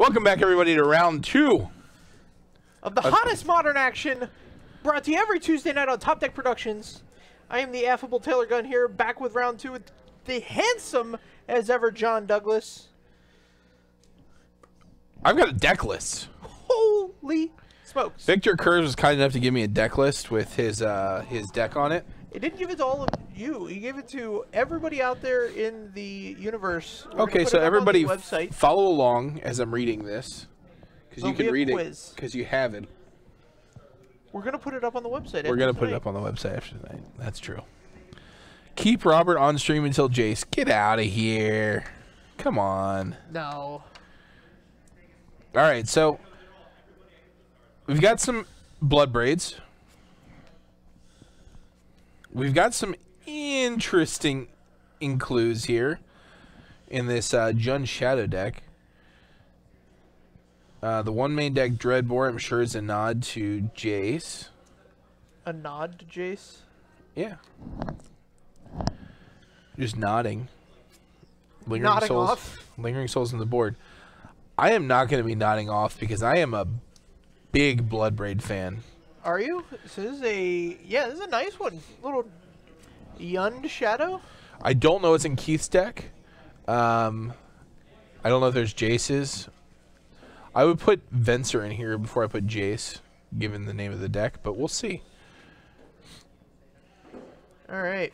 Welcome back, everybody, to round 2 of the hottest modern action, brought to you every Tuesday night on Top Deck Productions. I am the affable Taylor Gunn here, back with round 2 with the handsome as ever John Douglas. I've got a deck list. Holy smokes! Victor Kurz was kind enough to give me a deck list with his deck on it. It didn't give it to all of you. He gave it to everybody out there in the universe. Okay, so everybody follow along as I'm reading this, because you can read it because you have it. We're gonna put it up on the website. We're gonna put it up on the website after tonight. That's true. Keep Robert on stream until Jace. Get out of here. Come on. No. All right, so we've got some Bloodbraids. We've got some interesting includes here in this Jun Shadow deck. The one main deck, Dreadbore, I'm sure is a nod to Jace. A nod to Jace? Yeah. Just nodding. Nodding off. Lingering Souls on the board. I am not going to be nodding off because I am a big Bloodbraid fan. Are you? So this is this is a nice one. Little Yund Shadow. I don't know what's in Keith's deck. I don't know if there's Jace's. I would put Venser in here before I put Jace, given the name of the deck, but we'll see. All right.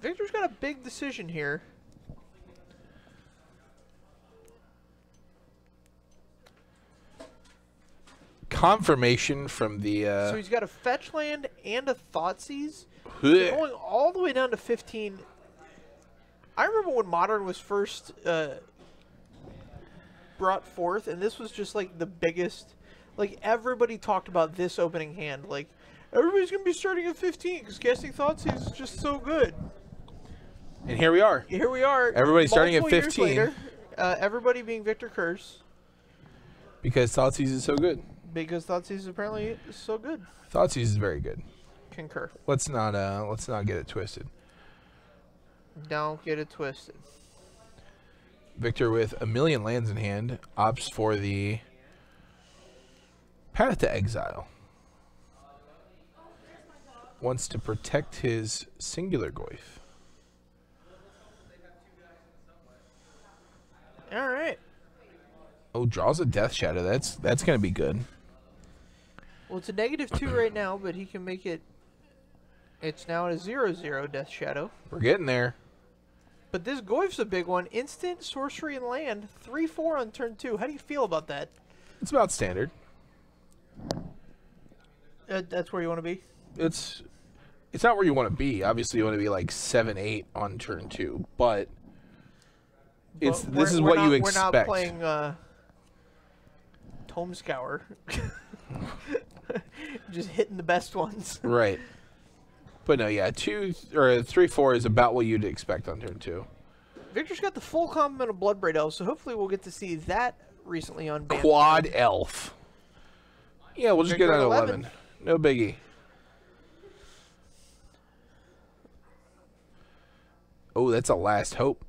Victor's got a big decision here. Confirmation from the so he's got a fetch land and a Thoughtseize. Going all the way down to 15. I remember when Modern was first brought forth, and this was just like the biggest. Like everybody talked about this opening hand. Like everybody's gonna be starting at 15 because casting Thoughtseize is just so good. And here we are. Here we are. Everybody's starting at 15. Years later, everybody being Victor Kurz. Because Thoughtseize is so good. Because Thoughtseize is apparently so good. Thoughtseize is very good. Concur. Let's not get it twisted. Don't get it twisted. Victor, with a million lands in hand, opts for the Path to Exile. Wants to protect his singular Goyf. All right. Oh, draws a Death Shadow. That's going to be good. Well, it's a -2 right now, but he can make it. It's now a 0/0 Death Shadow. We're getting there. But this Goyf's a big one. Instant, sorcery, and land. 3/4 on turn 2. How do you feel about that? It's about standard. That's where you want to be? It's not where you want to be. Obviously, you want to be like 7/8 on turn 2, but this is what you expect. We're not playing Tome Scour. Just hitting the best ones. Right. But no, yeah, 2 or 3/4 is about what you'd expect on turn 2. Victor's got the full complement of Bloodbraid Elf, so hopefully we'll get to see that recently on Band. Quad Elf. Yeah, we'll just get on 11. No biggie. Oh, that's a Last Hope.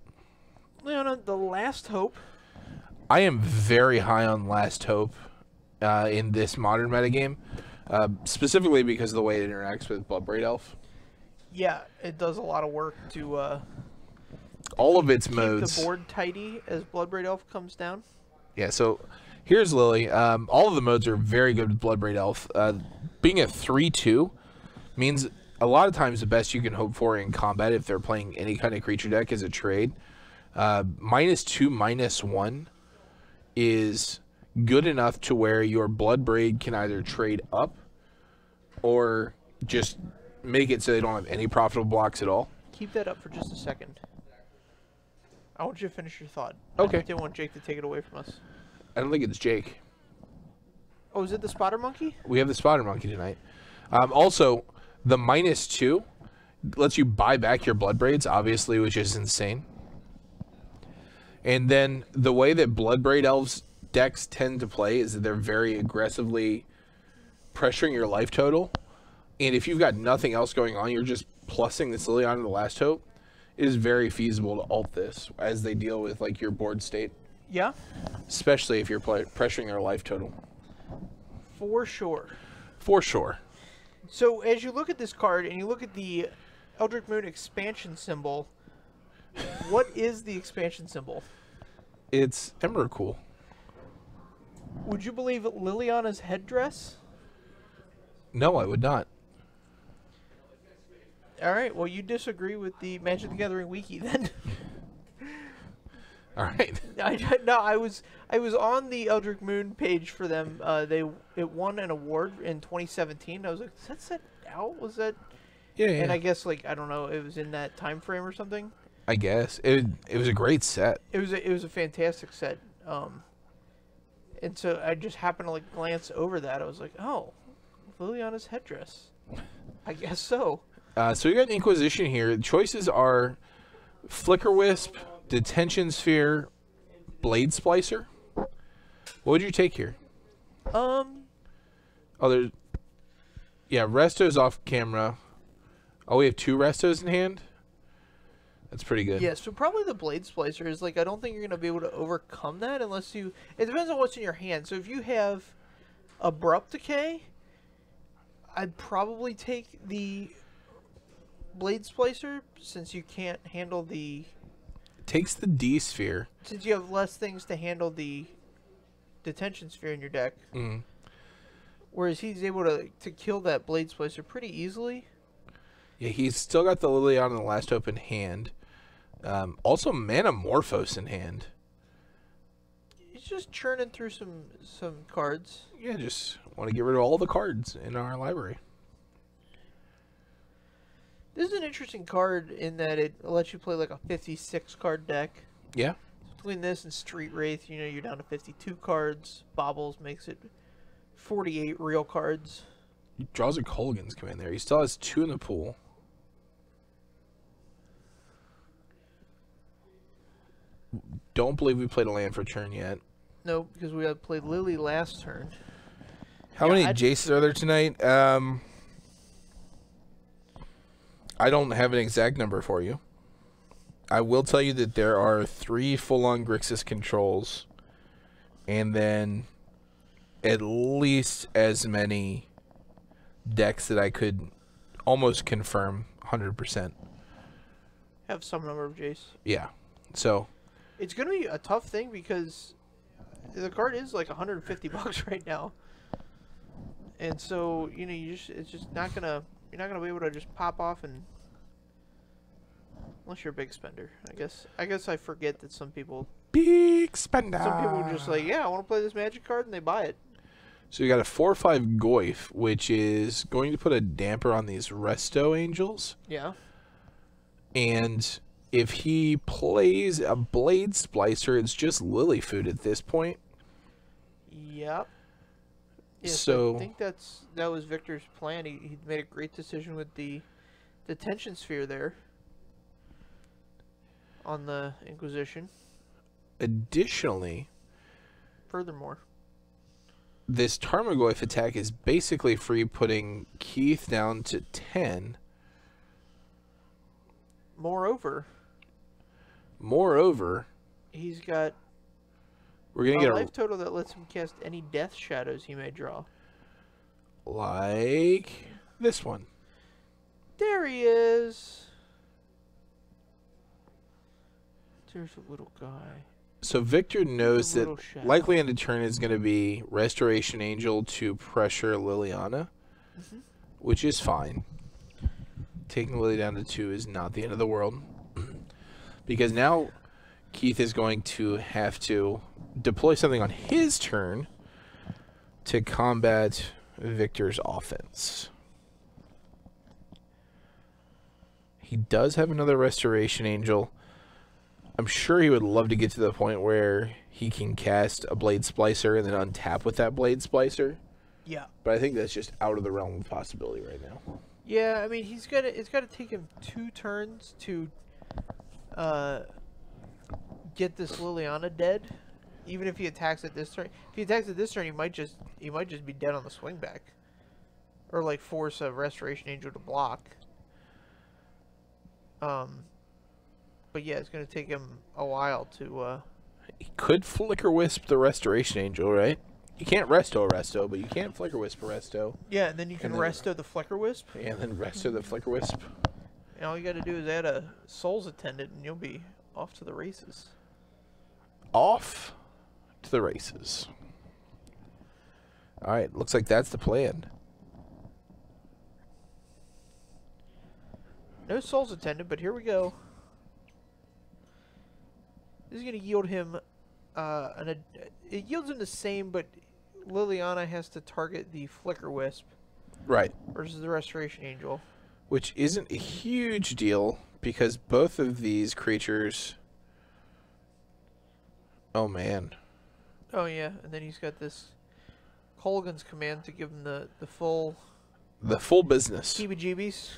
Leona, the Last Hope. I am very high on Last Hope in this Modern metagame, specifically because of the way it interacts with Bloodbraid Elf. Yeah, it does a lot of work to all of its keep modes. The board tidy as Bloodbraid Elf comes down. Yeah, so here's Lily. All of the modes are very good with Bloodbraid Elf. Being a 3/2 means a lot of times the best you can hope for in combat if they're playing any kind of creature deck is a trade. -2, -1 is good enough to where your Bloodbraid can either trade up or just make it so they don't have any profitable blocks at all. Keep that up for just a second. I want you to finish your thought. Okay. I didn't want Jake to take it away from us. I don't think it's Jake. Oh, is it the Spotter Monkey? We have the Spotter Monkey tonight. Also, the -2 lets you buy back your Bloodbraids, obviously, which is insane. And then the way that Bloodbraid Elves decks tend to play is that they're very aggressively pressuring your life total. And if you've got nothing else going on, you're just plussing this Liliana the Last Hope. It is very feasible to alt this as they deal with like your board state. Yeah, especially if you're pressuring their life total. for sure. For sure. So as you look at this card and you look at the Eldritch Moon expansion symbol, what is the expansion symbol? It's Emrakul. Would you believe Liliana's headdress? No, I would not. All right, well, you disagree with the Magic the Gathering wiki then. All right. I was on the Eldritch Moon page for them. It won an award in 2017. I was like, is that set out? Was that? Yeah. And I guess I don't know. It was in that time frame or something. I guess it was a great set. It was a fantastic set. And so I just happened to glance over that. I was like, oh, Liliana's headdress. I guess so. So we got an Inquisition here. The choices are Flicker Wisp, Detention Sphere, Blade Splicer. What would you take here? Yeah, Resto's off camera. Oh, we have 2 Restos in hand? That's pretty good. Yeah, so probably the Blade Splicer is I don't think you're going to be able to overcome that unless you... It depends on what's in your hand. So if you have Abrupt Decay, I'd probably take the Blade Splicer since you can't handle the... Takes the D Sphere. Since you have less things to handle the Detention Sphere in your deck. Mm-hmm. Whereas he's able to kill that Blade Splicer pretty easily. Yeah, he's still got the Liliana in the last open hand. Also, Manamorphose in hand. He's just churning through some cards. Yeah, just want to get rid of all the cards in our library. This is an interesting card in that it lets you play a 56 card deck. Yeah. Between this and Street Wraith, you're down to 52 cards. Baubles makes it 48 real cards. He draws a Colgan's come in there. He still has 2 in the pool. Don't believe we played a land for turn yet. No, because we had played Lily last turn. How many Jaces are there tonight? I don't have an exact number for you. I will tell you that there are 3 full-on Grixis controls, and then at least as many decks that I could almost confirm 100%. Have some number of Jace. Yeah. So it's going to be a tough thing because the card is $150 right now. And so, it's just not going to... You're not gonna be able to just pop off and, unless you're a big spender. I guess I forget that some people. Big spender. Some people are just yeah, I want to play this Magic card, and they buy it. So you got a 4/5 Goyf, which is going to put a damper on these Resto Angels. Yeah. And if he plays a Blade Splicer, it's just Lily Food at this point. Yep. Yes, so I think that was Victor's plan. He made a great decision with the Detention Sphere there on the Inquisition. Additionally, furthermore, this Tarmogoyf attack is basically free putting Keith down to 10. Moreover, he's got we're gonna get a life total that lets him cast any death shadows he may draw. Like this one. There he is. There's a little guy. So Victor knows that likely end of turn is going to be Restoration Angel to pressure Liliana, which is fine. Taking Lily down to 2 is not the end of the world. Because now Keith is going to have to deploy something on his turn to combat Victor's offense. He does have another Restoration Angel. I'm sure he would love to get to the point where he can cast a Blade Splicer and then untap with that Blade Splicer. Yeah. But I think that's just out of the realm of possibility right now. Yeah, I mean, it's got to take him 2 turns to get this Liliana dead. Even if he attacks at this turn. If he attacks at this turn, he might just be dead on the swing back. Or like force a Restoration Angel to block. But yeah, it's going to take him a while to He could Flicker Wisp the Restoration Angel, right? You can't Resto, but you can't Flicker Wisp a Resto. Yeah, and then you can Resto the Flicker Wisp. And then Resto the Flicker Wisp. And all you got to do is add a Soul's Attendant, and you'll be off to the races. Off to the races. All right, looks like that's the plan. No Soul's Attendant, but here we go. This is going to yield him it yields him the same, but Liliana has to target the Flicker Wisp. Right. Versus the Restoration Angel. Which isn't a huge deal, because both of these creatures... Oh, man. Oh, yeah, and then he's got this Colgan's command to give him the full... The full business. Heebie-jeebies.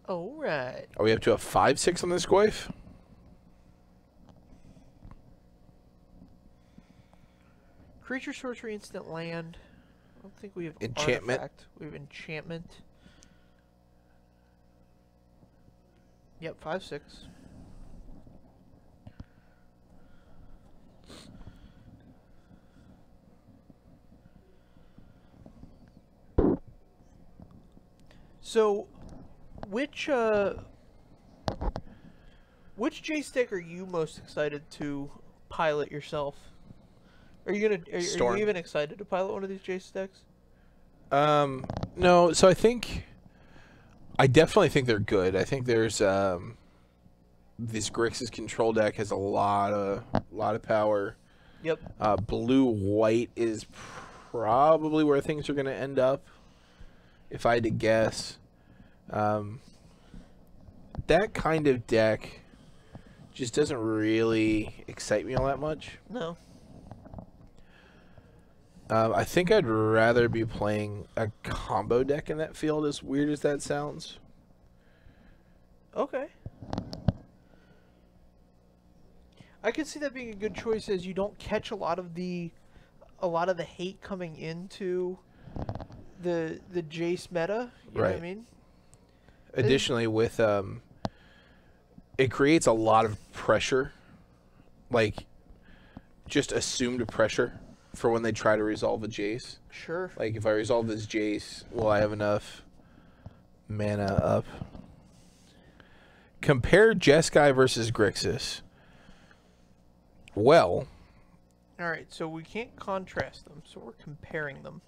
All right. Are we up to a 5/6 on this Goyf? Creature, sorcery, instant, land. I don't think we have enchantment. Artifact. We have enchantment. Yep, 5/6. So, which Jace deck are you most excited to pilot yourself? Are you even excited to pilot one of these Jace decks? No. So I definitely think they're good. I think there's this Grixis control deck has a lot of power. Yep. Blue white is probably where things are going to end up, if I had to guess. That kind of deck just doesn't really excite me all that much. No. I think I'd rather be playing a combo deck in that field, as weird as that sounds. Okay. I could see that being a good choice, as you don't catch a lot of the hate coming into the Jace meta. You know what I mean? Additionally, with it creates a lot of pressure, like just assumed pressure for when they try to resolve a Jace. Sure. Like, if I resolve this Jace, will I have enough mana up? Compare Jeskai versus Grixis. Well. All right, so we can't contrast them, so we're comparing them.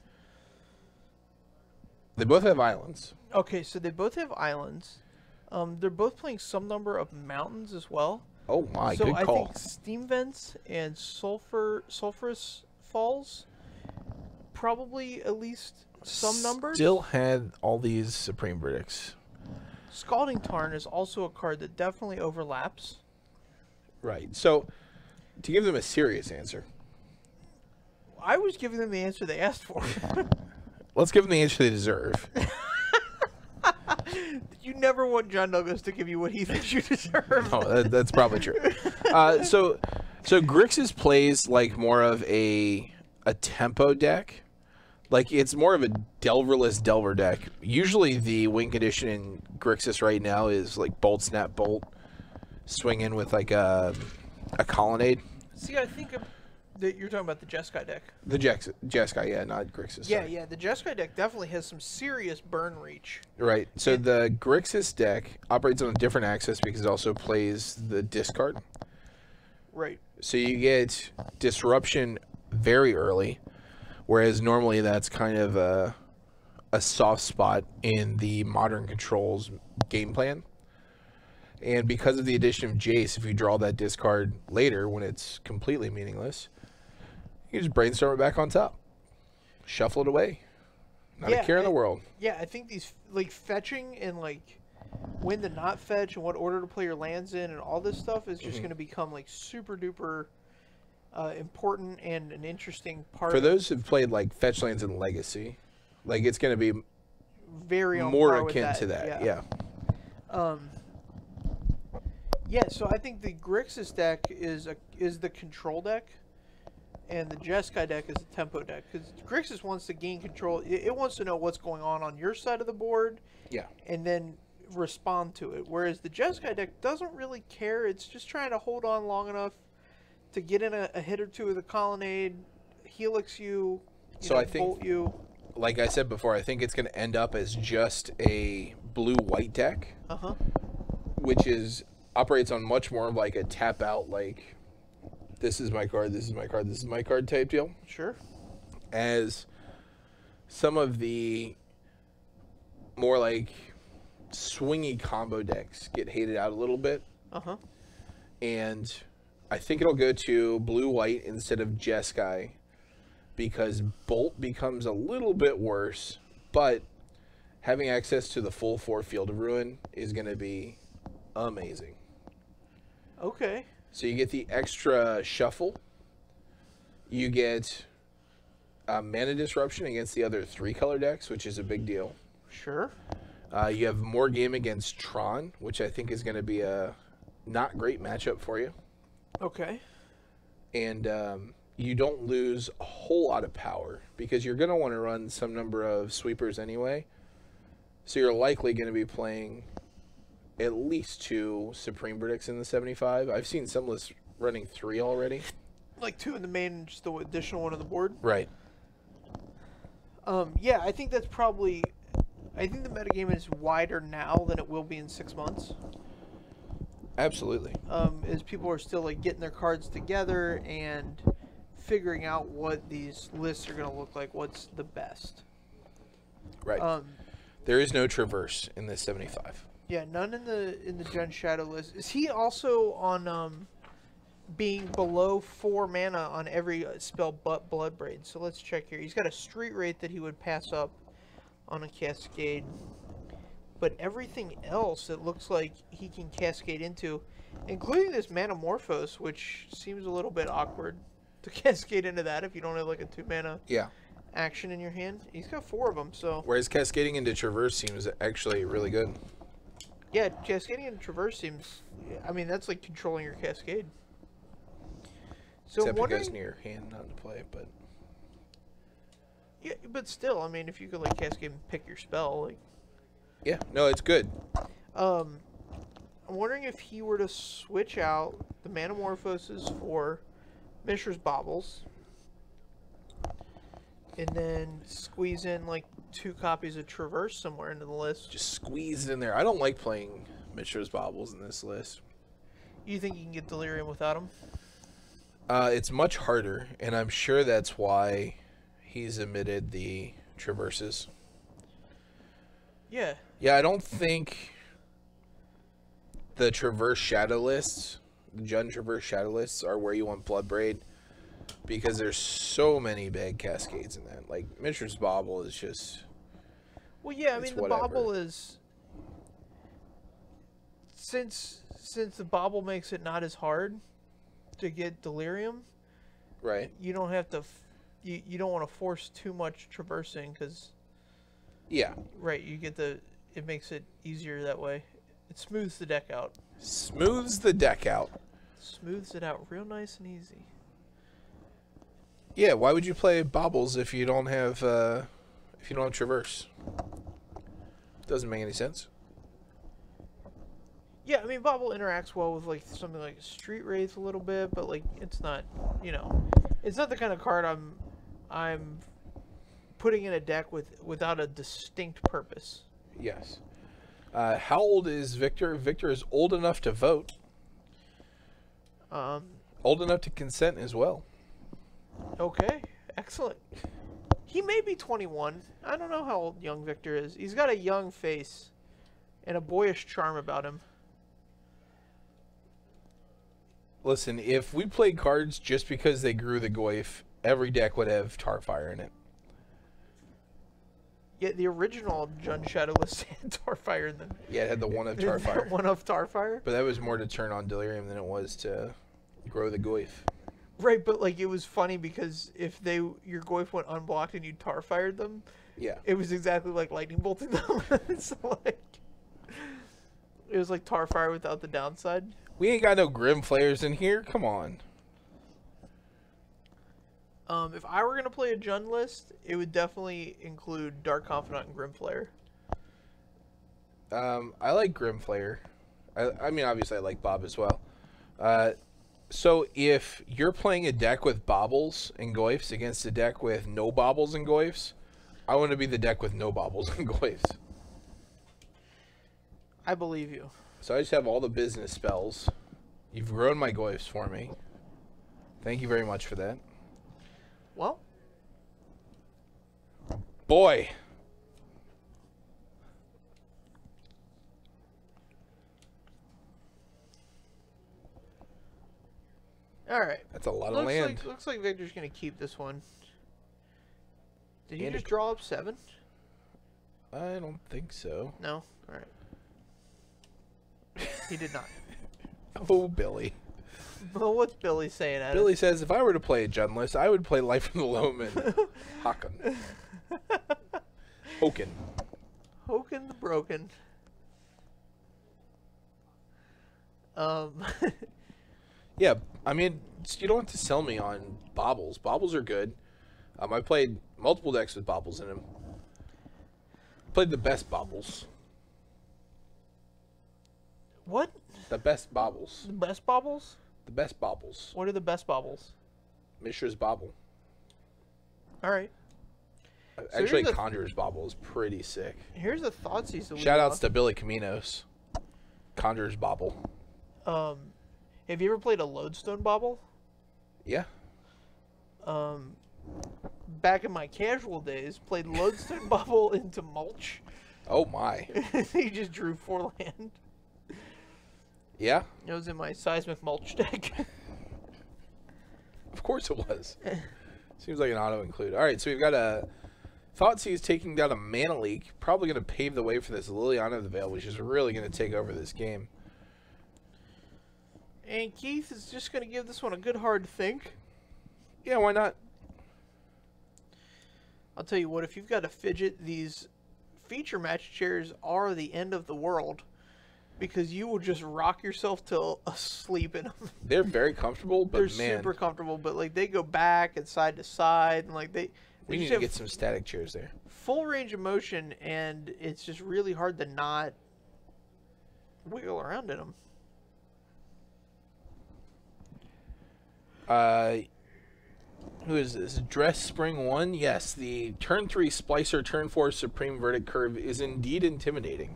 They both have islands. Okay, so they both have islands. They're both playing some number of mountains as well. Oh my, so good call. So I think Steam Vents and Sulphurous Falls, probably at least some numbers. Still had all these Supreme Verdicts. Scalding Tarn is also a card that definitely overlaps. Right. So, to give them a serious answer. I was giving them the answer they asked for. Let's give them the answer they deserve. You never want John Douglas to give you what he thinks you deserve. Oh, that's probably true. So Grixis plays like more of a tempo deck. Like, it's more of a Delverless Delver deck. Usually the win condition in Grixis right now is like Bolt, Snap, Bolt. Swing in with like a Colonnade. See, I think that you're talking about the Jeskai deck. The Jeskai, yeah, not Grixis. Yeah, sorry. yeah, the Jeskai deck definitely has some serious burn reach. Right. So the Grixis deck operates on a different axis because it also plays the discard. Right. So you get disruption very early, whereas normally that's kind of a soft spot in the Modern Controls game plan. And because of the addition of Jace, if you draw that discard later when it's completely meaningless, you just brainstorm it back on top. Shuffle it away. Not a care in the world. Yeah, I think these, like, fetching and, like, when to not fetch and what order to play your lands in and all this stuff is just going to become, like, super duper important and an interesting part. For those who've played, like, fetch lands in Legacy, like, it's going to be very more akin to that. Yeah. Yeah, so I think the Grixis deck is the control deck, and the Jeskai deck is the tempo deck. Because Grixis wants to gain control. It wants to know what's going on your side of the board. Yeah. And then respond to it. Whereas the Jeskai deck doesn't really care. It's just trying to hold on long enough to get in a hit or two of the colonnade, helix you, So I think, bolt you. like I said before, I think it's going to end up as just a blue-white deck, which operates on much more of like a tap out, like this is my card, this is my card, this is my card type deal. Sure. As some of the more like swingy combo decks get hated out a little bit. And I think it'll go to blue-white instead of Jeskai because Bolt becomes a little bit worse, but having access to the full 4 Field of Ruin is going to be amazing. Okay. So you get the extra shuffle. You get mana disruption against the other 3-color decks, which is a big deal. Sure. You have more game against Tron, which I think is going to be a not great matchup for you. Okay. And you don't lose a whole lot of power because you're going to want to run some number of sweepers anyway. So you're likely going to be playing at least 2 Supreme Verdicts in the 75. I've seen some lists running 3 already. Like 2 in the main and just the additional one on the board? Right. Yeah, I think that's probably... I think the metagame is wider now than it will be in 6 months. Absolutely. As people are still like getting their cards together and figuring out what these lists are going to look like, what's the best. Right. There is no Traverse in this 75. Yeah, none in the Jund Shadow list. Is he also on being below 4 mana on every spell but Bloodbraid? So let's check here. He's got a Street Wraith that he would pass up on a Cascade. But everything else it looks like he can cascade into, including this Manamorphose, which seems a little bit awkward to cascade into that if you don't have like a 2-mana action in your hand. He's got 4 of them, so... Whereas cascading into Traverse seems actually really good. Yeah, cascading into Traverse seems... I mean, that's like controlling your Cascade. So except it goes near your hand, not to play, but... Yeah, but still, I mean, if you could like cascade and pick your spell, like... Yeah, no, it's good. I'm wondering if he were to switch out the Manamorphoses for Mishra's Baubles, and then squeeze in like 2 copies of Traverse somewhere into the list. Just squeeze it in there. I don't like playing Mishra's Baubles in this list. You think you can get Delirium without him? It's much harder, and I'm sure that's why he's omitted the Traverses. Yeah. Yeah, I don't think the Traverse Shadow lists, the Jund Traverse Shadow lists, are where you want Bloodbraid because there's so many bad cascades in that. Like, Mishra's Bauble is just... Well, yeah, I mean, the whatever. Bauble is... Since the Bauble makes it not as hard to get Delirium, right? You don't have to... You don't want to force too much traversing because... Yeah. Right, you get the... It makes it easier that way. It smooths the deck out. Smooths the deck out. Smooths it out real nice and easy. Yeah, why would you play Baubles if you don't have Traverse? Doesn't make any sense. Yeah, I mean, Bauble interacts well with like something like Street Wraith a little bit, but like it's not, you know, it's not the kind of card I'm putting in a deck without a distinct purpose. Yes. How old is Victor? Victor is old enough to vote. Old enough to consent as well. Okay, excellent. He may be 21. I don't know how old young Victor is. He's got a young face and a boyish charm about him. Listen, if we played cards just because they grew the Goyf, every deck would have Tarfire in it. Yeah, the original Jund Shadow list had Tarfire in them. Yeah, it had the one of Tarfire. One of Tarfire? But that was more to turn on Delirium than it was to grow the Goyf. Right, but like it was funny because if your Goyf went unblocked and you Tarfired them, yeah, it was exactly like lightning bolting them. So like, It was like Tarfire without the downside. We ain't got no Grim Flayers in here. Come on. If I were gonna play a Jund list, it would definitely include Dark Confidant and Grim Flayer. I like Grim Flayer. I mean, obviously, I like Bob as well. So if you're playing a deck with Bobbles and Goyfs against a deck with no Bobbles and Goyfs, I want to be the deck with no Bobbles and Goyfs. I believe you. So I just have all the business spells. You've grown my Goyfs for me. Thank you very much for that. Well. Boy. All right. That's a lot of land. Looks like Victor's going to keep this one. Did he And just draw up 7? I don't think so. No? All right. He did not. Oh, Billy. Well, what's Billy saying at Billy says, if I were to play a Jund list, I would play Life of the Loam and Hakan. Hoken. Hoken the Broken. Yeah, I mean, you don't have to sell me on Bobbles. Bobbles are good. I played multiple decks with Bobbles in them. Played the best Bobbles. What? The best Bobbles. The best baubles? The best Bobbles. What are the best baubles? Mishra's Bobble. All right. Actually, Conjurer's Bobble is pretty sick. Here's the Thoughtseize. Shoutouts to Billy Caminos. Conjurer's Bobble. Have you ever played a Lodestone Bobble? Yeah. Back in my casual days, played Lodestone Bobble into Mulch. Oh my. He just drew 4 land. Yeah? It was in my Seismic Mulch deck. Of course it was. Seems like an auto-include. Alright, so we've got a Thoughtseize taking down a Mana Leak. Probably going to pave the way for this Liliana of the Veil, which is really going to take over this game. And Keith is just going to give this one a good hard think. Yeah, why not? I'll tell you what, if you've got a fidget, these feature match chairs are the end of the world. Because you will just rock yourself till asleep in them. They're very comfortable, but they're man, super comfortable. But like they go back and side to side, and like they we need just to get some static chairs there. Full range of motion, and it's just really hard to not wiggle around in them. Who is this? Dress Spring 1? Yes, the turn 3 Splicer, turn 4 Supreme Verdict curve is indeed intimidating.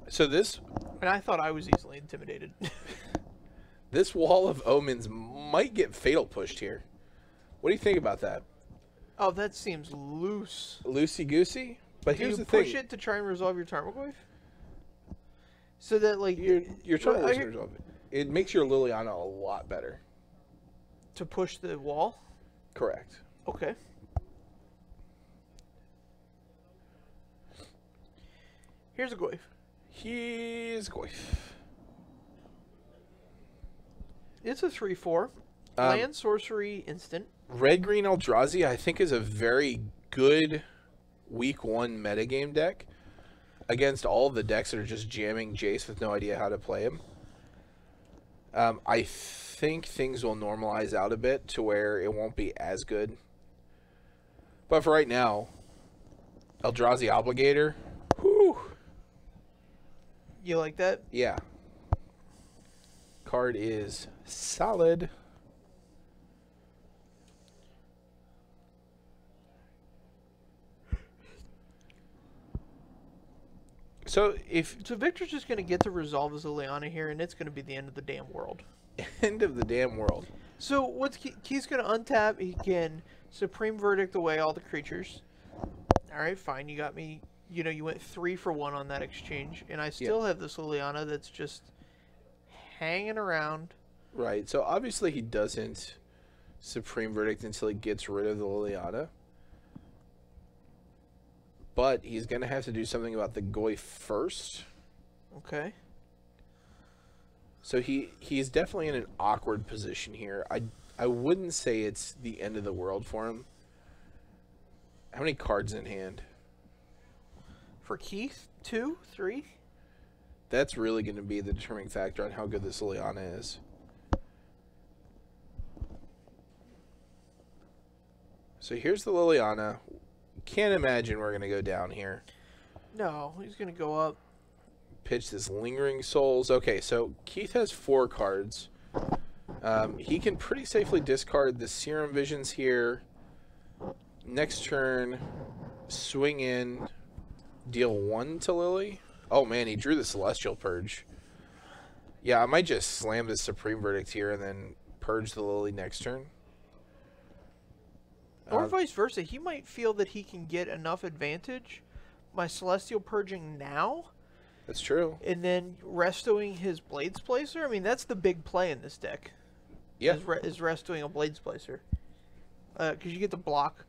So this... And I thought I was easily intimidated. This Wall of Omens might get fatal pushed here. What do you think about that? Oh, that seems loose. Loosey-goosey? But here's the thing. Do you push it to try and resolve your Tarmogoyf? So that, like... You're trying to resolve it. It makes your Liliana a lot better. To push the wall? Correct. Okay. Here's a Goyf. He's Goyf. It's a 3/4. Land, sorcery, instant. Red-green Eldrazi, I think, is a very good week 1 metagame deck against all the decks that are just jamming Jace with no idea how to play him. I think things will normalize out a bit to where it won't be as good. But for right now, Eldrazi Obligator, whew. You like that? Yeah. Card is solid. So Victor's just going to get to resolve his Liliana here, and it's going to be the end of the damn world. End of the damn world. So what's Keith's going to untap? He can Supreme Verdict away all the creatures. All right, fine. You got me. You know, you went 3 for 1 on that exchange, and I still have this Liliana that's just hanging around. Right. So obviously he doesn't Supreme Verdict until he gets rid of the Liliana. But he's going to have to do something about the Goyf first. Okay. So he's definitely in an awkward position here. I wouldn't say it's the end of the world for him. How many cards in hand? For Keith, 2, 3. That's really going to be the determining factor on how good this Liliana is. So here's the Liliana. Can't imagine we're going to go down here. No, he's going to go up. Pitch this Lingering Souls. Okay, so Keith has 4 cards. He can pretty safely discard the Serum Visions here. Next turn, swing in, deal 1 to Lily. Oh man, he drew the Celestial Purge. Yeah, I might just slam the Supreme Verdict here and then purge the Lily next turn. Or vice versa. He might feel that he can get enough advantage by Celestial Purging now. That's true. And then restoing his Blades Placer. I mean, that's the big play in this deck. Yeah. Is restoing a Blades Placer. Because you get to block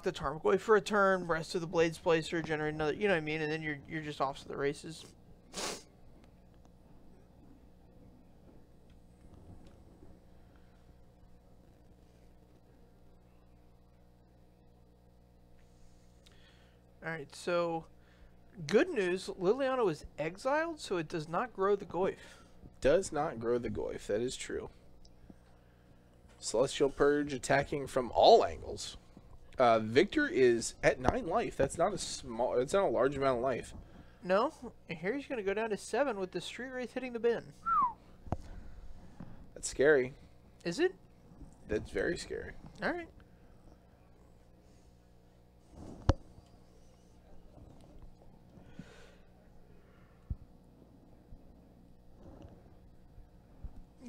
the Tarmogoyf for a turn, rest of the Blades Placer, generate another, you know what I mean? And then you're just off to the races. Alright, so good news, Liliana was exiled, so it does not grow the Goyf. Does not grow the Goyf, that is true. Celestial Purge attacking from all angles. Victor is at 9 life. That's not a large amount of life. No, and here he's going to go down to 7 with the Street Wraith hitting the bin. That's scary. Is it? That's very scary. Alright.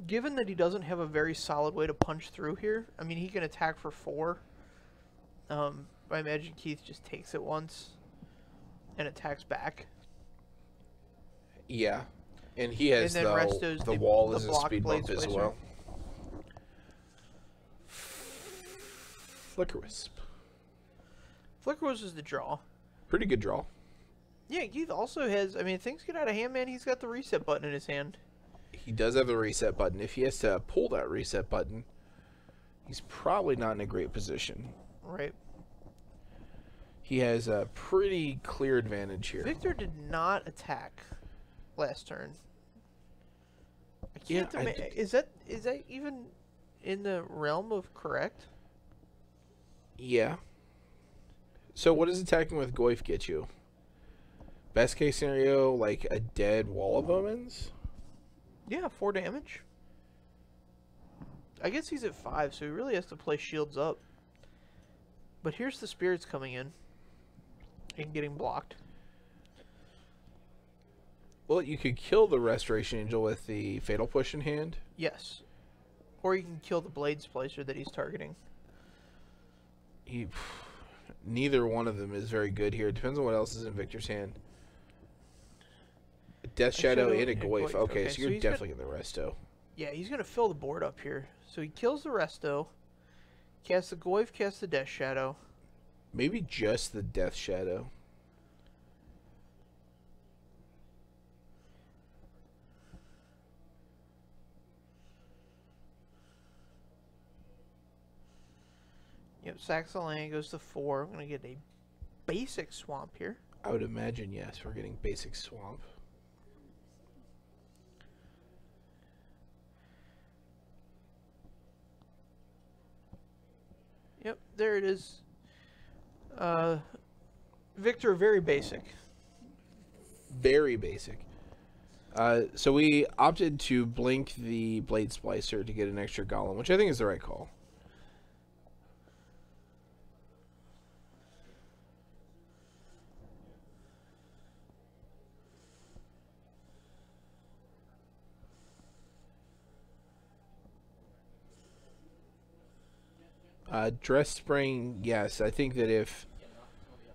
Given that he doesn't have a very solid way to punch through here, I mean, he can attack for 4. I imagine Keith just takes it once and attacks back. Yeah. And he has the wall as a speed bump as well. Flicker Wisp. Flicker Wisp is the draw. Pretty good draw. Yeah, Keith also has, I mean, things get out of hand, man. He's got the reset button in his hand. He does have the reset button. If he has to pull that reset button, he's probably not in a great position. Right. He has a pretty clear advantage here. Victor did not attack last turn. I can't is that even in the realm of correct? Yeah. So what does attacking with Goyf get you? Best case scenario, like a dead Wall of Omens? Yeah, 4 damage. I guess he's at 5, so he really has to play shields up. But here's the spirits coming in and getting blocked. Well, you could kill the Restoration Angel with the Fatal Push in hand. Yes. Or you can kill the Blades Placer that he's targeting. Neither one of them is very good here. It depends on what else is in Victor's hand. A Death Shadow and a Goyf. Okay, so you're definitely in the Resto. Yeah, he's going to fill the board up here. So he kills the Resto, casts the Goyf, casts the Death Shadow. Maybe just the Death Shadow. Yep, sacks the land, goes to 4. I'm going to get a basic swamp here. I would imagine, yes, we're getting basic swamp. Yep, there it is. Victor, very basic. Very basic. So we opted to blink the Blade Splicer to get an extra Golem, which I think is the right call. Dress Spring, yes. I think that if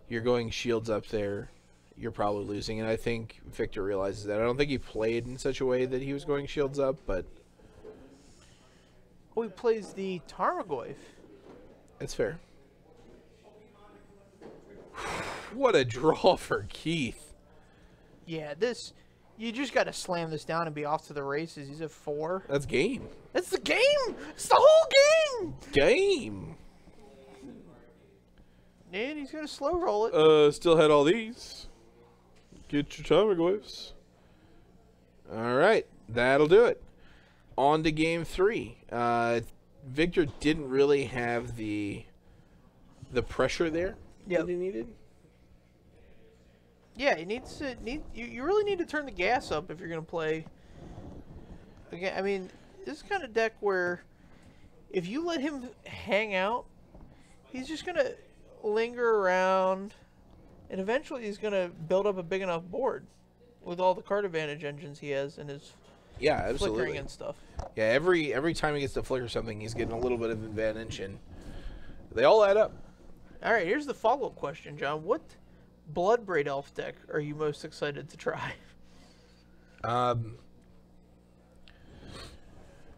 you're going shields up there, you're probably losing. And I think Victor realizes that. I don't think he played in such a way that he was going shields up, but... Oh, he plays the Tarmogoyf. That's fair. What a draw for Keith. Yeah, this... You just got to slam this down and be off to the races. He's at 4. That's game. That's the game! It's the whole game! Game! And he's going to slow roll it. Still had all these. Get your Tamagotchis. All right, that'll do it. On to game 3. Victor didn't really have the pressure there that he needed. Yeah, he needs to you really need to turn the gas up if you're going to play. Again, I mean, this is kind of deck where if you let him hang out, he's just going to linger around, and eventually he's going to build up a big enough board with all the card advantage engines he has and his flickering and stuff. Yeah, every time he gets to flicker something, he's getting a little bit of advantage, and they all add up. All right, here's the follow-up question, John. What Bloodbraid Elf deck are you most excited to try?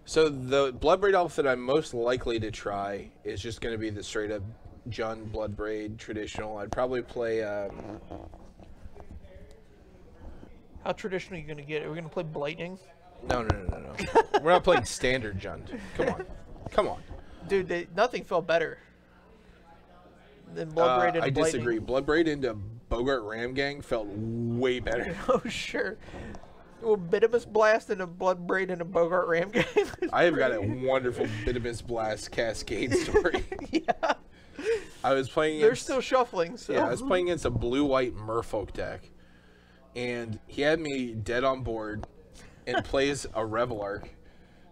So the Bloodbraid Elf that I'm most likely to try is just going to be the straight-up Jund Bloodbraid traditional. I'd probably play... How traditional are you going to get? Are we going to play Blightning? No. We're not playing standard Jund. Come on. Dude, nothing felt better than Bloodbraid into I Blightning. disagree. Bloodbraid into Bogart Ramgang felt way better. Oh, sure. Well, Bitimus Blast and a Bloodbraid and a Bogart Ramgang. I have got a wonderful Bitimus Blast Cascade story. Yeah. I was playing... They're still shuffling, so... Yeah, I was playing against a blue-white Merfolk deck, and he had me dead on board and plays a Revelark.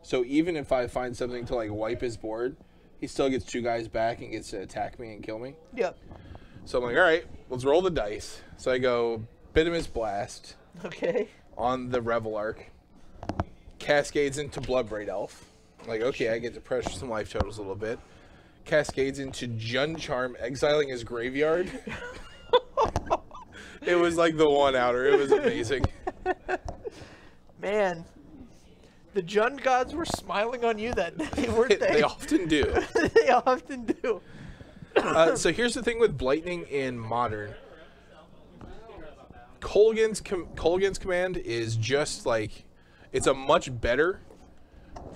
So even if I find something to, like, wipe his board, he still gets 2 guys back and gets to attack me and kill me. Yep. So I'm like, all right, let's roll the dice. So I go Bitimus Blast. Okay. On the Revelark. Cascades into Bloodbraid Elf. Like, okay, I get to pressure some life totals a little bit. Cascades into Jund Charm, exiling his graveyard. It was like the one-outer. It was amazing. Man, the Jund gods were smiling on you that day, weren't they? They often do. They often do. So here's the thing with Blightning in Modern. Colgan's command is just like... It's a much better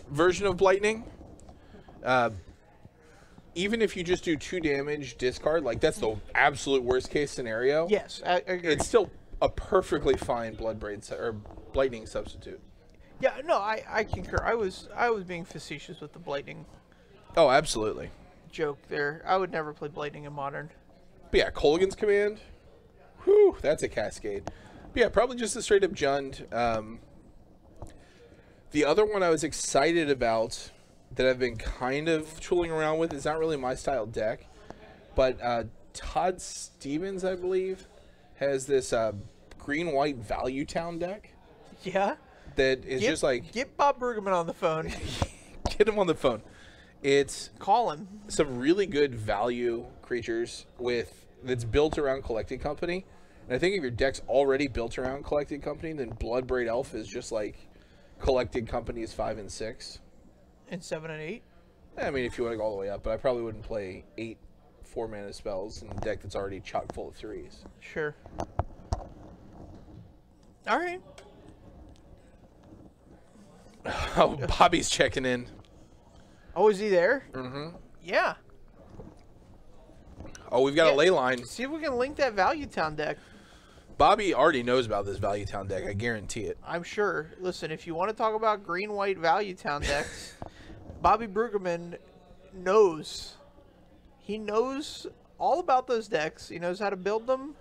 version of Blightning. Even if you just do 2 damage, discard, like that's the absolute worst case scenario. Yes, I agree. It's still a perfectly fine Blightning substitute. Yeah, no, I concur. I was being facetious with the Blightning. Oh, absolutely. Joke there. I would never play Blightning in Modern. But yeah, Colgan's command. Whew, that's a cascade. But yeah, probably just a straight up Jund. The other one I was excited about that I've been kind of tooling around with is not really my style deck, but Todd Stevens, I believe, has this green-white Value Town deck. Yeah? That is just like... Get Bob Brueggemann on the phone. Get him on the phone. It's... Call him. Some really good value creatures that's built around Collecting Company. And I think if your deck's already built around Collecting Company, then Bloodbraid Elf is just like Collecting Company's 5 and 6. And 7 and 8? I mean, if you want to go all the way up, but I probably wouldn't play 8 4-mana spells in a deck that's already chock full of 3s. Sure. All right. Oh, Bobby's checking in. Oh, is he there? Mm-hmm. Yeah. Oh, we've got a ley line. See if we can link that Value Town deck. Bobby already knows about this Value Town deck. I guarantee it. I'm sure. Listen, if you want to talk about green-white Value Town decks, Bobby Brueggemann knows. He knows all about those decks. He knows how to build them.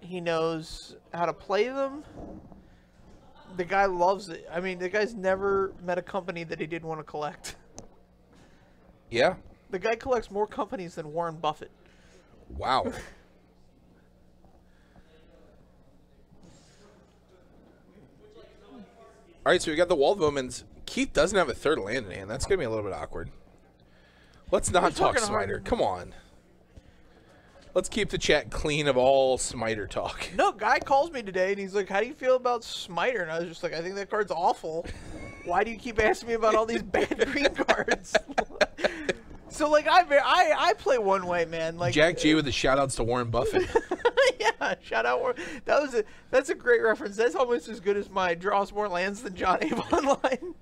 He knows how to play them. The guy loves it. I mean, the guy's never met a company that he didn't want to collect. Yeah. The guy collects more companies than Warren Buffett. Wow. All right, so we got the Wall of Omens. Keith doesn't have a third land in hand. That's going to be a little bit awkward. Let's not talk Smiter. Come on. Let's keep the chat clean of all Smiter talk. No, guy calls me today, and he's like, how do you feel about Smiter? And I was just like, I think that card's awful. Why do you keep asking me about all these bad green cards? So, like, I play one way, man. Like Jack G with the shout-outs to Warren Buffett. Yeah, shout out Warren. That's a great reference. That's almost as good as my draws more lands than John Avon line.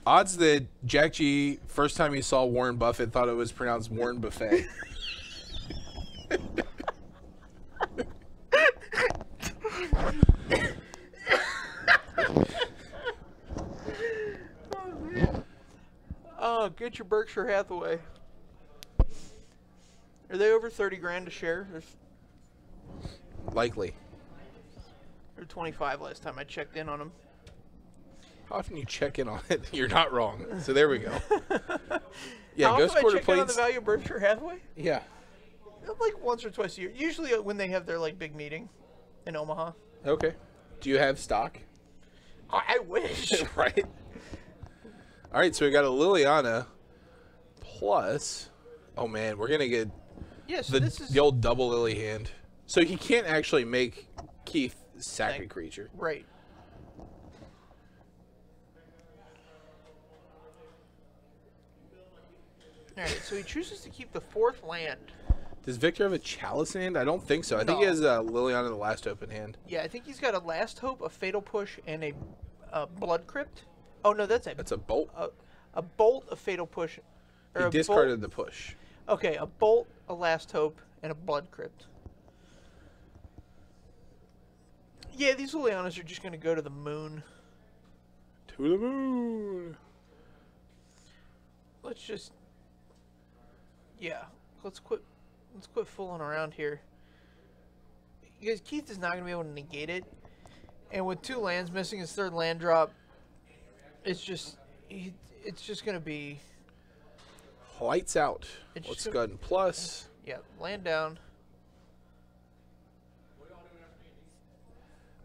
Odds that Jack G, first time he saw Warren Buffett, thought it was pronounced Warren Buffet. Oh, get your Berkshire Hathaway. Are they over 30 grand a share? Likely. Or 25 last time I checked in on them. How often you check in on it? You're not wrong. So there we go. Yeah, How Ghost often Quarter I check in on the plates. value of Berkshire Hathaway? Yeah. Like once or twice a year. Usually when they have their like big meeting in Omaha. Okay. Do you have stock? I wish. Right. All right, so we got a Liliana plus. Oh man, we're gonna get Yeah, so this is the old double Lily hand. So he can't actually make Keith sack a creature. right. All right, so he chooses to keep the 4th land. Does Victor have a Chalice hand? I don't think so. I think he No. has Liliana the last open hand. Yeah, I think he's got a Last Hope, a Fatal Push, and a Blood Crypt. Oh no, that's That's a bolt. a Bolt, a Fatal Push. He discarded the push. Okay, a Bolt, a Last Hope, and a Blood Crypt. Yeah, these Lilianas are just going to go to the moon. To the moon. Let's just... Yeah, let's quit fooling around here. Because Keith is not going to be able to negate it. And with 2 lands missing his 3rd land drop, it's just going to be... Lights out. It's Let's just go ahead and plus. Yeah, land down.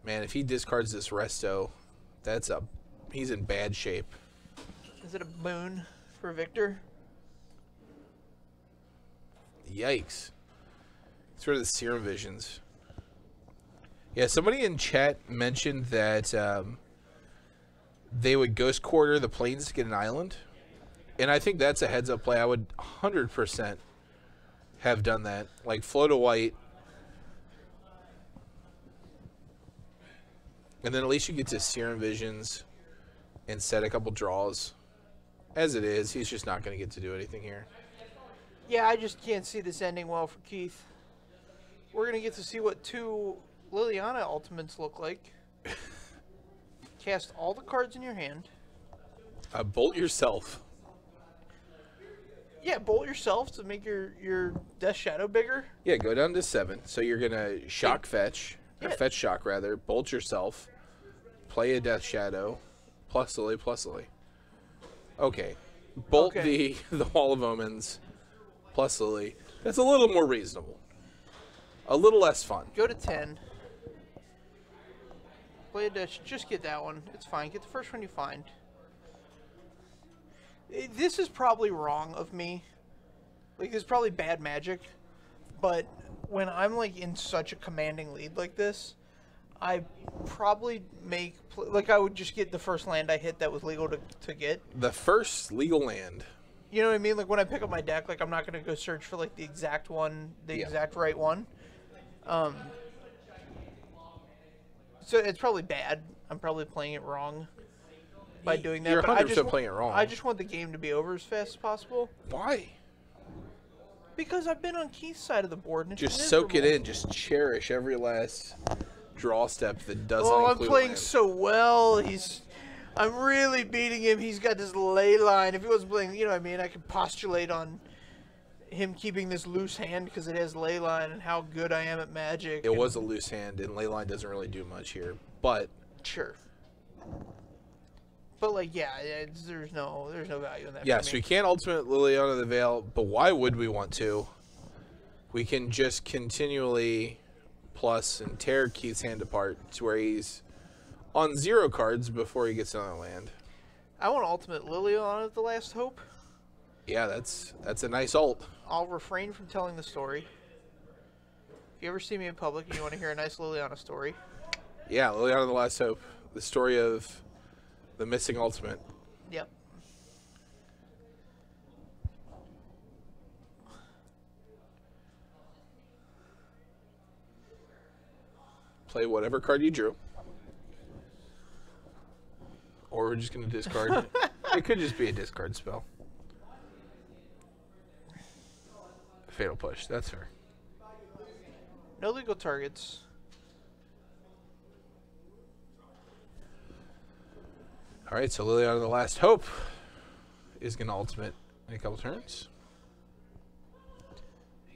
Man, if he discards this resto, he's in bad shape. Is it a boon for Victor? Yikes. It's rid of the Serum Visions. Yeah, somebody in chat mentioned that they would Ghost Quarter the planes to get an island. And I think that's a heads-up play. I would 100% have done that. Like, float a white. And then at least you get to Serum Visions and set a couple draws. As it is, he's just not going to get to do anything here. Yeah, I just can't see this ending well for Keith. We're going to get to see what 2 Liliana ultimates look like. Cast all the cards in your hand. Bolt yourself. Yeah, bolt yourself to make your Death Shadow bigger. Yeah, go down to 7. So you're going to shock fetch. Or Yeah. fetch shock, rather. Bolt yourself. Play a Death Shadow. Plus Lily, plus Lily. Okay. Bolt Okay. the Wall of Omens. Plus Lily. That's a little more reasonable. A little less fun. Go to 10. Play a Death. Just get that one. It's fine. Get the first one you find. This is probably wrong of me. Like, this is probably bad magic. But when I'm, like, in such a commanding lead like this, I probably like, I would just get the first land I hit that was legal to get. The first legal land. You know what I mean? Like, when I pick up my deck, like, I'm not going to go search for, like, the exact one, the exact right one. So it's probably bad. I'm probably playing it wrong by doing that. You're but 100% playing it wrong. I just want the game to be over as fast as possible. Why? Because I've been on Keith's side of the board. And it's Just soak it miserable. in. Just cherish every last draw step that doesn't Oh, I'm include playing land. so well. I'm really beating him. He's got this ley line. If he wasn't playing, you know what I mean, I could postulate on him keeping this loose hand because it has ley line and how good I am at Magic. It was a loose hand, and Leyline doesn't really do much here. But Sure. But like, yeah, there's no value in that. yeah, for so me. we can't ultimate Liliana the Veil, but why would we want to? We can just continually plus and tear Keith's hand apart to where he's on 0 cards before he gets another land. I want Ultimate Liliana the Last Hope. Yeah, that's a nice ult. I'll refrain from telling the story. If you ever see me in public and you want to hear a nice Liliana story, Yeah, Liliana the Last Hope. The story of the missing ultimate. yep. Play whatever card you drew. Or we're just going to discard It could just be a discard spell. Fatal Push. That's fair. No legal targets. All right, so Liliana the Last Hope is going to ultimate in a couple turns.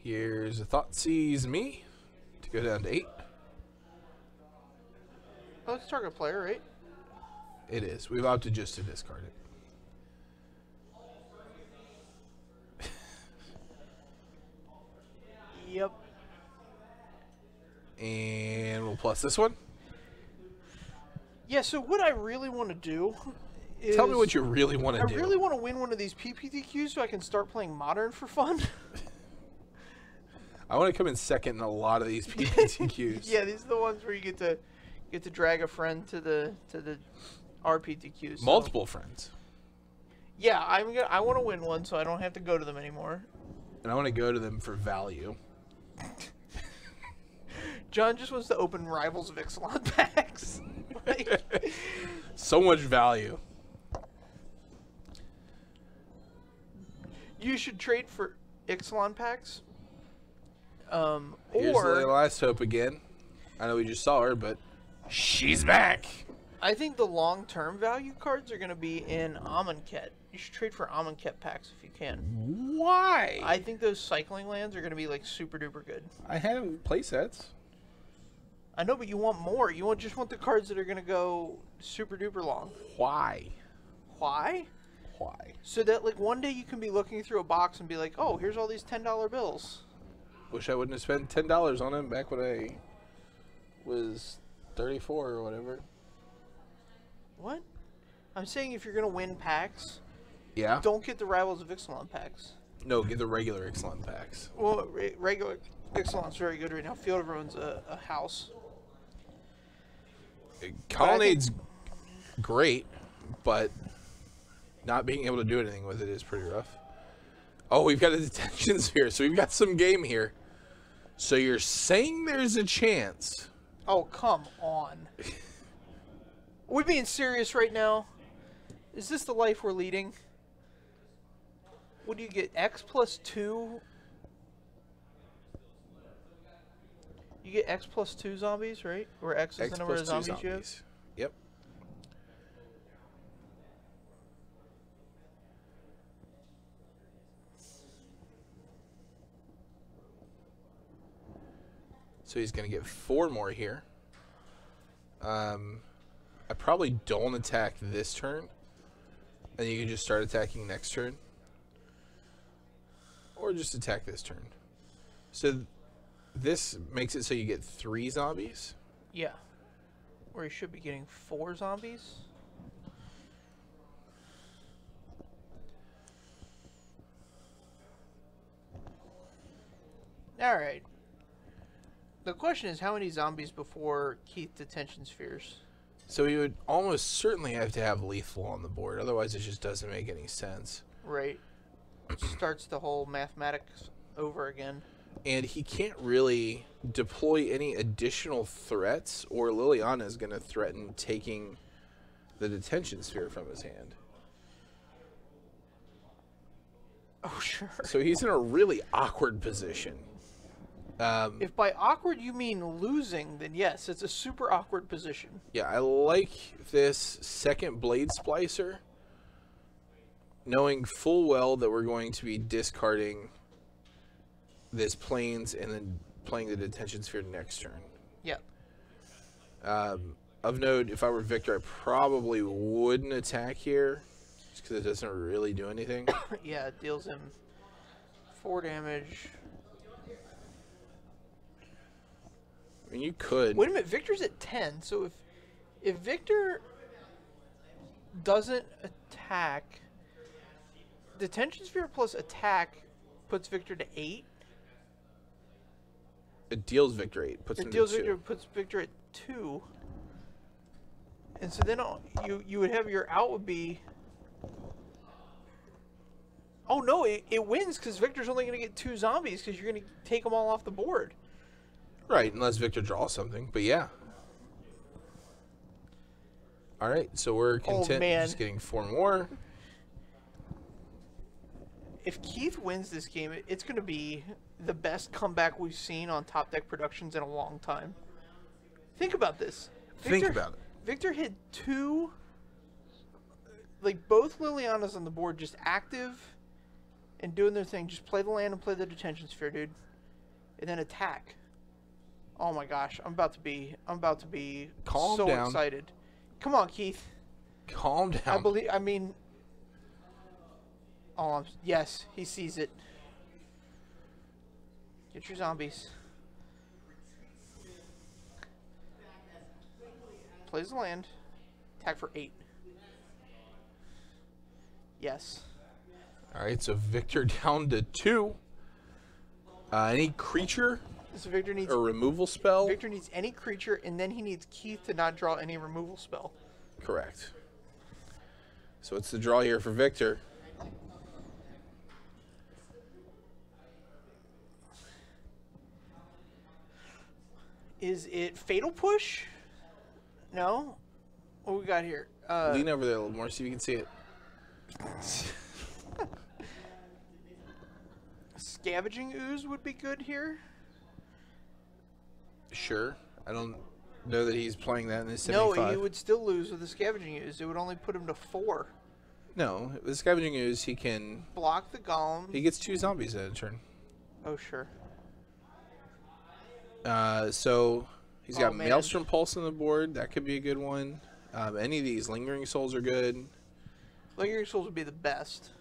Here's a Thoughtseize Me to go down to 8. Oh, it's target player, right? It is. We've opted just to discard it. Yep. And we'll plus this one. Yeah, so what I really want to do is... Tell me what you really want to do. I really want to win one of these PPTQs so I can start playing Modern for fun. I want to come in second in a lot of these PPTQs. Yeah, these are the ones where you get to drag a friend to the RPTQs. So. Multiple friends. Yeah, I want to win one so I don't have to go to them anymore. And I want to go to them for value. John just wants to open Rivals of Ixalan packs. Like, so much value. you should trade for Ixalan packs. Here's Or the Last Hope again. I know we just saw her, but she's back. I think the long-term value cards are going to be in Amonkhet. You should trade for Amonkhet packs if you can. Why? I think those cycling lands are going to be like super duper good. I have play sets. I know, but you want more. You just want the cards that are going to go super duper long. Why? Why? Why? So that like one day you can be looking through a box and be like, oh, here's all these $10 bills. Wish I wouldn't have spent $10 on him back when I was 34 or whatever. What? I'm saying if you're going to win packs, Yeah? don't get the Rivals of Ixalan packs. No, get the regular Ixalan packs. Well, regular Ixalan's very good right now. Field of Ruin's a house. Colonnade's great, but not being able to do anything with it is pretty rough. Oh, we've got a detention sphere, so we've got some game here. So you're saying there's a chance? Oh, come on. Are we being serious right now? Is this the life we're leading? What do you get? X plus 2? You get X plus 2 zombies, right? Or X is the number of zombies you have? Yep. So he's going to get 4 more here. I probably don't attack this turn. And you can just start attacking next turn. Or just attack this turn. So this makes it so you get 3 zombies. Yeah. Or you should be getting 4 zombies. Alright. The question is, how many zombies before Keith detention spheres? So he would almost certainly have to have lethal on the board. Otherwise, it just doesn't make any sense. Right. Starts the whole mathematics over again. And he can't really deploy any additional threats, or Liliana is going to threaten taking the detention sphere from his hand. Oh, sure. So he's in a really awkward position. If by awkward you mean losing, then yes, it's a super awkward position. Yeah, I like this second Blade Splicer, knowing full well that we're going to be discarding this Plains and then playing the detention sphere next turn. Yeah. Of note, if I were Victor, I probably wouldn't attack here, just because it doesn't really do anything. Yeah, it deals him 4 damage. I mean, you could. Wait a minute, Victor's at 10, so if Victor doesn't attack, detention sphere plus attack puts Victor to 8. It deals Victor 8, puts him to 2. Puts Victor at 2. And so then you would have your out would be... Oh no, it wins because Victor's only going to get 2 zombies because you're going to take them all off the board. Right, unless Victor draws something, but yeah. Alright, so we're content just getting 4 more. If Keith wins this game, it's going to be the best comeback we've seen on Top Deck Productions in a long time. Think about this. Think about it. Victor hit 2, like both Liliana's on the board, just active and doing their thing. Just play the land and play the detention sphere, dude, and then attack. Oh my gosh, I'm about to be Calm so down. excited. Come on, Keith. Calm down. Yes, he sees it. Get your zombies. Plays the land. Attack for 8. Yes. All right, so Victor down to 2. Any creature So Victor needs or removal spell? Victor needs any creature, and then he needs Keith to not draw any removal spell. Correct. So what's the draw here for Victor? Is it Fatal Push? No. What we got here? Lean over there a little more so you can see it. Scavenging Ooze would be good here. Sure. I don't know that he's playing that in his No, 75. he would still lose with the Scavenging Ooze. It would only put him to 4. No, with Scavenging Ooze, he can... Block the Golem. He gets 2 zombies at a turn. Oh, sure. So he's got man. Maelstrom Pulse on the board. That could be a good one. Any of these Lingering Souls are good. Lingering Souls would be the best.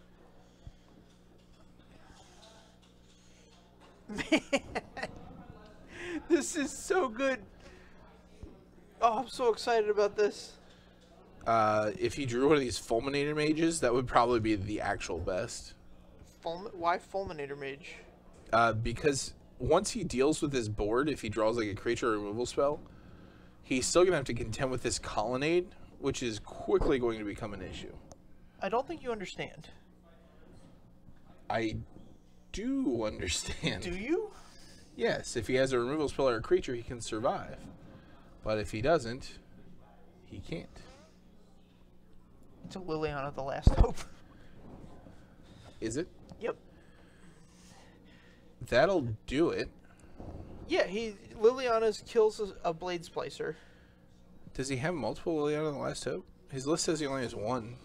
Man, this is so good. Oh, I'm so excited about this. If he drew one of these Fulminator Mages, that would probably be the actual best. Why Fulminator Mage? Because once he deals with his board, if he draws like a creature removal spell, he's still going to have to contend with this Colonnade, which is quickly going to become an issue. I don't think you understand. I do understand. Do you? Yes, if he has a removal spell or a creature, he can survive. But if he doesn't, he can't. It's a Liliana the Last Hope. Is it? Yep. That'll do it. Yeah, Liliana's kills a Blade Splicer. Does he have multiple Liliana the Last Hope? His list says he only has 1.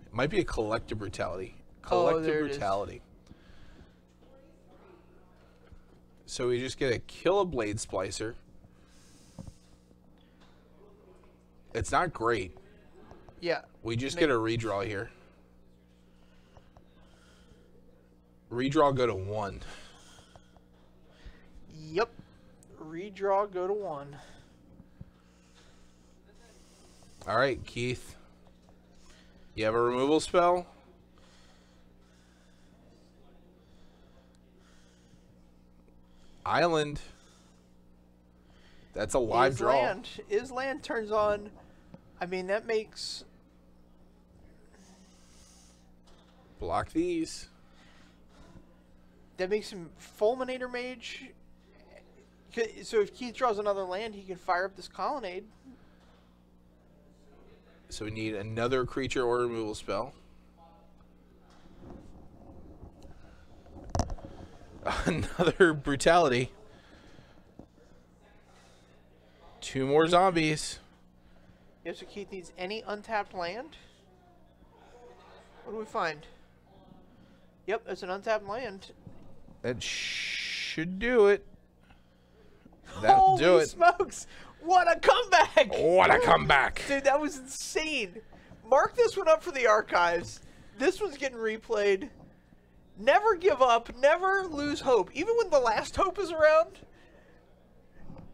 It might be a Collective Brutality. Collective Brutality. So we just get to kill a Blade Splicer. It's not great. Yeah. We just get a redraw here. Redraw, go to 1. Yep. Redraw, go to 1. All right, Keith. You have a removal spell? Island. That's a live draw. His land turns on. I mean, that makes... Block these. That makes him Fulminator Mage. So if Keith draws another land, he can fire up this Colonnade. So we need another creature or removal spell. Another Brutality. 2 more zombies. Yep, so Keith needs any untapped land. What do we find? Yep, it's an untapped land. That should do it. That'll do Holy it. smokes! What a comeback! What a comeback! Dude, that was insane. Mark this one up for the archives. This one's getting replayed. Never give up. Never lose hope. Even when the Last Hope is around,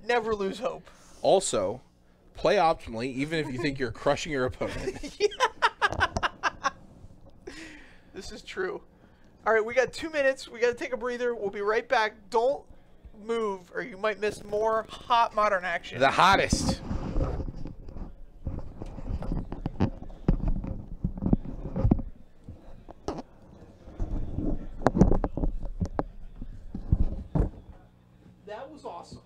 never lose hope. Also, play optimally, even if you think you're crushing your opponent. This is true. All right, we got 2 minutes. We got to take a breather. We'll be right back. Don't move, or you might miss more hot modern action. The hottest. That was awesome.